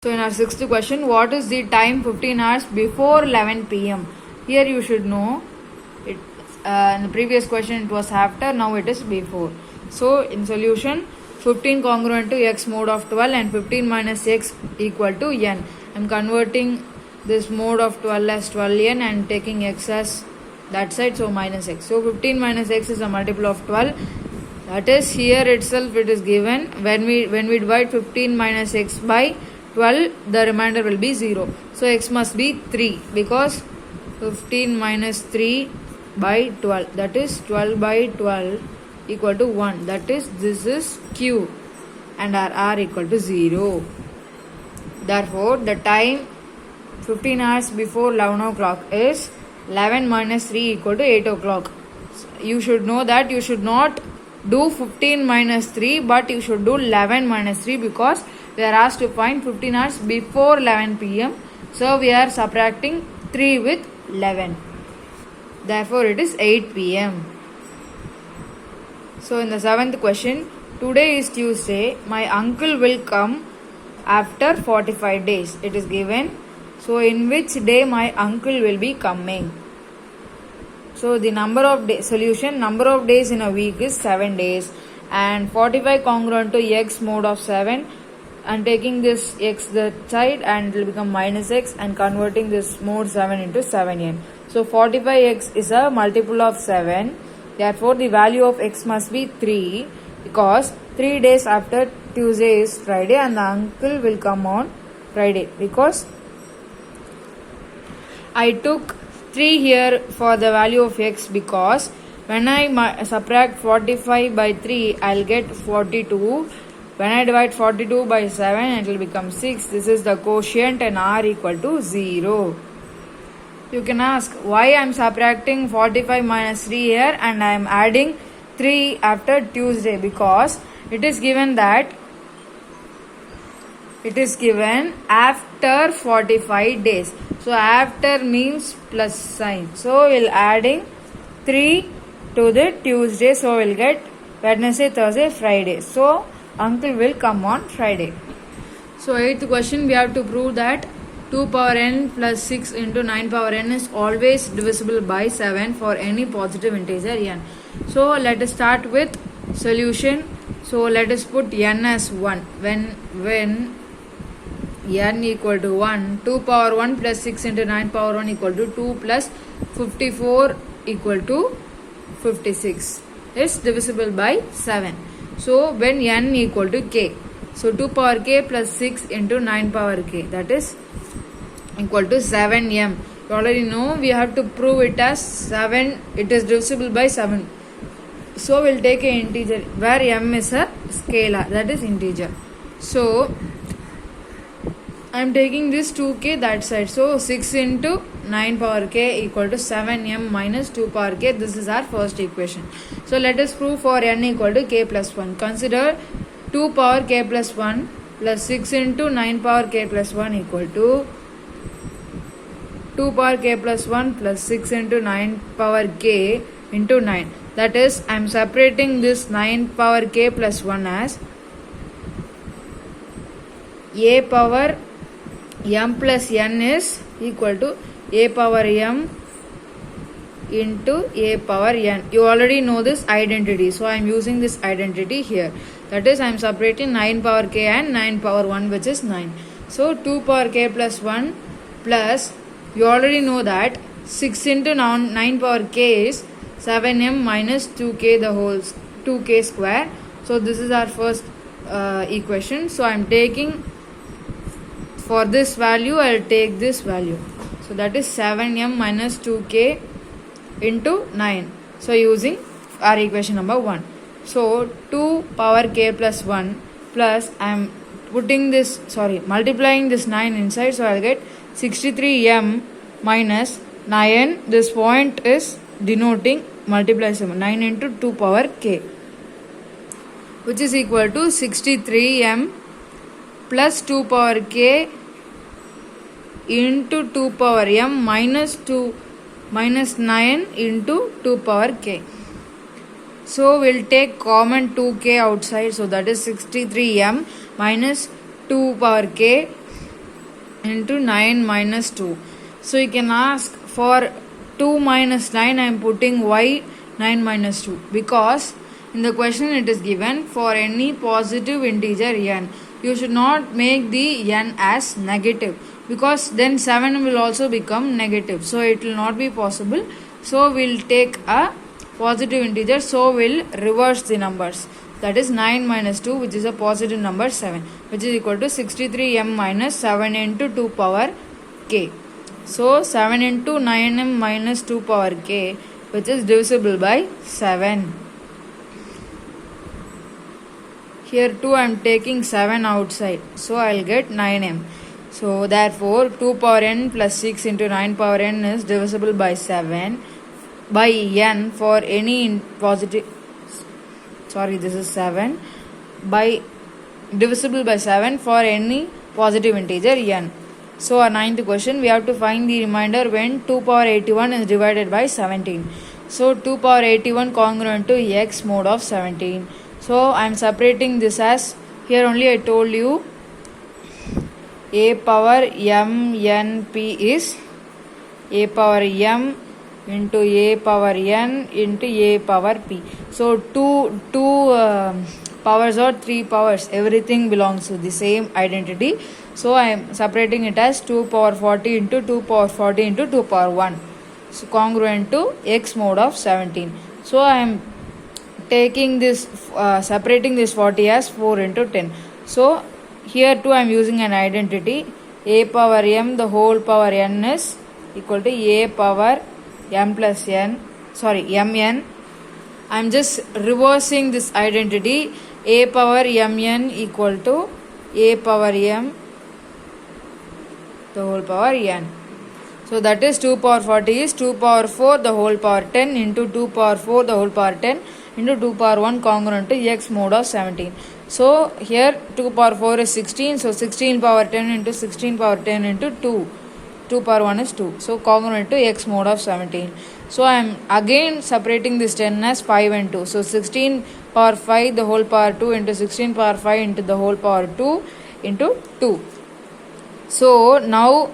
So in our sixth question, what is the time 15 hours before 11 pm? Here you should know it. In the previous question it was after, now it is before. So in solution, 15 congruent to x mode of 12 and 15 minus x equal to n. I am converting this mode of 12 as 12n and taking x as that side, so minus x. So 15 minus x is a multiple of 12. That is, here itself it is given when we divide 15 minus x by 12, the remainder will be 0. So x must be 3 because 15 minus 3 by 12, that is 12 by 12 equal to 1. That is, this is q and our r equal to 0. Therefore, the time 15 hours before 11 o'clock is 11 minus 3 equal to 8 o'clock. You should know that you should not do 15 minus 3 but you should do 11 minus 3 because we are asked to find 15 hours before 11 pm. So we are subtracting 3 with 11. Therefore it is 8 pm. So in the seventh question, today is Tuesday. My uncle will come after 45 days. It is given. So in which day my uncle will be coming? So the number of solution, number of days in a week is 7 days and 45 congruent to x mode of 7 and taking this x that side and it will become minus x and converting this mode 7 into 7n. So 45x is a multiple of 7. Therefore the value of x must be 3 because 3 days after Tuesday is Friday and the uncle will come on Friday because I took 3 here for the value of x because when I subtract 45 by 3 I'll get 42. When I divide 42 by 7 it will become 6. This is the quotient and r equal to 0. You can ask why I am subtracting 45 minus 3 here and I am adding 3 after Tuesday because it is given that it is given after 45 days. So after means plus sign. So we'll adding 3 to the Tuesday. So we'll get Wednesday, Thursday, Friday. So uncle will come on Friday. So eighth question, we have to prove that 2 power n plus 6 into 9 power n is always divisible by 7 for any positive integer n. So let us start with solution. So let us put n as 1. When n equal to 1, 2 power 1 plus 6 into 9 power 1 equal to 2 plus 54 equal to 56 is divisible by 7. So when n equal to k, so 2 power k plus 6 into 9 power k, that is equal to 7m. You already know we have to prove it as 7, it is divisible by 7. So we'll take an integer where m is a scalar, that is integer. So I am taking this 2k that side. So 6 into 9 power k equal to 7m minus 2 power k. This is our first equation. So let us prove for n equal to k plus 1. Consider 2 power k plus 1 plus 6 into 9 power k plus 1 equal to 2 power k plus 1 plus 6 into 9 power k into 9. That is, I am separating this 9 power k plus 1 as a power m plus n is equal to a power m into a power n. You already know this identity, so I am using this identity here. That is, I am separating 9 power k and 9 power 1, which is 9. So 2 power k plus 1 plus, you already know that 6 into 9 power k is 7m minus 2k the whole 2k square. So this is our first equation. So I am taking for this value, I will take this value. So that is 7m minus 2k into 9. So using our equation number 1. So 2 power k plus 1 plus I am multiplying this 9 inside. So I will get 63m minus 9. This point is denoting multiply 7. 9 into 2 power k, which is equal to 63m plus 2 power k into 2 power m minus 9 into 2 power k. So we'll take common 2k outside. So that is 63m minus 2 power k into 9 minus 2. So you can ask for 2 minus 9, I am putting why 9 minus 2, because in the question it is given for any positive integer n. You should not make the n as negative, because then 7 will also become negative. So it will not be possible. So we'll take a positive integer, so we'll reverse the numbers. That is 9 minus 2, which is a positive number 7, which is equal to 63m minus 7 into 2 power k. So 7 into 9m minus 2 power k, which is divisible by 7. Here too I am taking 7 outside, so I will get 9m. So therefore 2 power n plus 6 into 9 power n is divisible by 7 by n for any positive, this is 7 by divisible by 7 for any positive integer n. So our ninth question, we have to find the remainder when 2 power 81 is divided by 17. So 2 power 81 congruent to x mod of 17. So I am separating this as, here only I told you a power m n p is a power m into a power n into a power p. So two powers or 3 powers, everything belongs to the same identity. So I am separating it as 2 power 40 into 2 power 40 into 2 power 1. So congruent to x mod of 17. So I am taking this, separating this 40 as 4 into 10. So here too I am using an identity. A power m the whole power n is equal to a power m plus n, mn. I am just reversing this identity. A power mn equal to a power m the whole power n. So that is 2 power 40 is 2 power 4 the whole power 10 into 2 power 4 the whole power 10 into 2 power 1 congruent to x mod of 17. So here 2 power 4 is 16. So 16 power 10 into 16 power 10 into 2. 2 power 1 is 2. So congruent to x mod of 17. So I am again separating this 10 as 5 and 2. So 16 power 5 the whole power 2 into 16 power 5 into the whole power 2 into 2. So now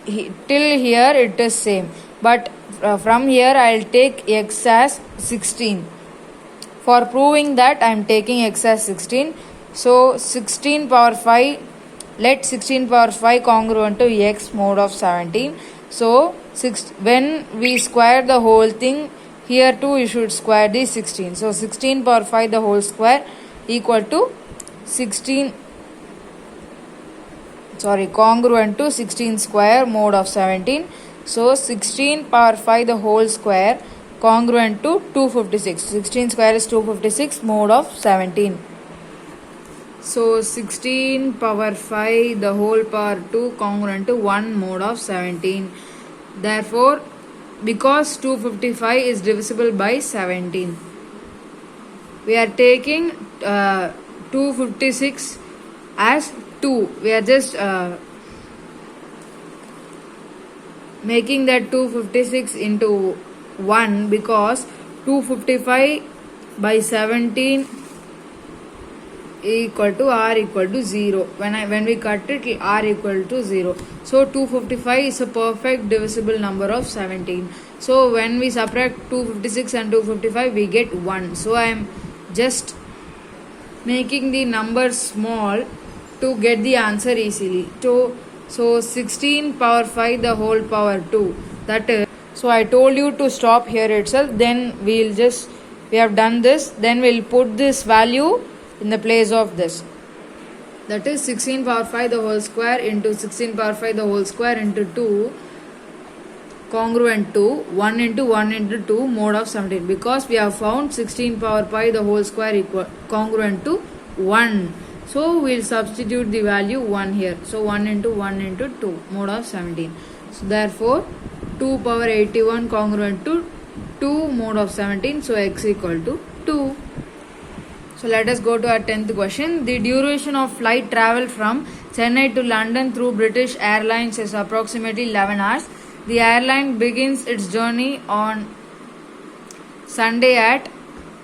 till here it is same. But from here I will take x as 16. For proving that I am taking x as 16. So 16 power 5, let 16 power 5 congruent to x mod of 17. So when we square the whole thing, here too you should square the 16. So 16 power 5 the whole square equal to 16, congruent to 16 square mod of 17. So 16 power 5 the whole square congruent to 256. 16 square is 256 mod of 17. So 16 power 5 the whole power 2 congruent to 1 mod of 17. Therefore, because 255 is divisible by 17, we are taking 256 as 2. We are just making that 256 into 1, because 255 by 17 equal to r equal to 0. When we cut it, r equal to 0. So 255 is a perfect divisible number of 17. So when we subtract 256 and 255, we get 1. So I am just making the number small to get the answer easily. So 16 power 5 the whole power 2. That is. So I told you to stop here itself. Then we have done this. Then we'll put this value in the place of this. That is 16 power 5 the whole square into 16 power 5 the whole square into 2 congruent to 1 into 1 into 2 mod of 17, because we have found 16 power 5 the whole square equal congruent to 1. So we'll substitute the value 1 here. So 1 into 1 into 2 mod of 17. So therefore 2 power 81 congruent to 2 mod of 17. So x equal to 2. So let us go to our 10th question. The duration of flight travel from Chennai to London through British Airlines is approximately 11 hours. The airline begins its journey on Sunday at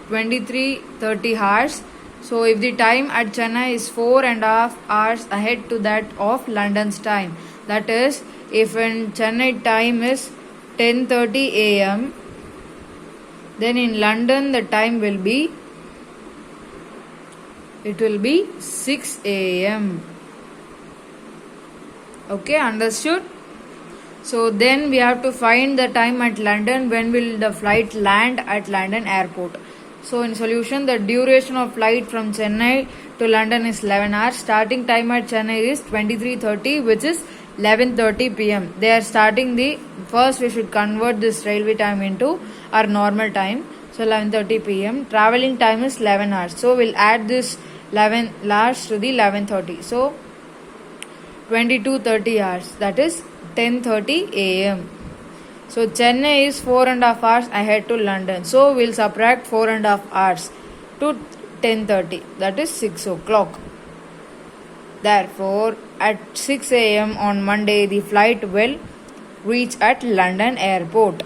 23:30 hours. So if the time at Chennai is 4.5 hours ahead to that of London's time, That is, if in Chennai time is 10:30 a.m., then in London the time will be 6 a.m. Okay, understood? So then we have to find the time at London. When will the flight land at London airport? So in solution, the duration of flight from Chennai to London is 11 hours. Starting time at Chennai is 23:30, which is 11:30 p.m. They are starting the first. We should convert this railway time into our normal time. So 11:30 p.m. Traveling time is 11 hours. So we'll add this 11 hours to the 11:30. So 22:30 hours. That is 10:30 a.m. So Chennai is 4.5 hours ahead to London. So we'll subtract 4.5 hours to 10:30. That is 6 o'clock. Therefore, at 6 a.m. on Monday, the flight will reach at London airport.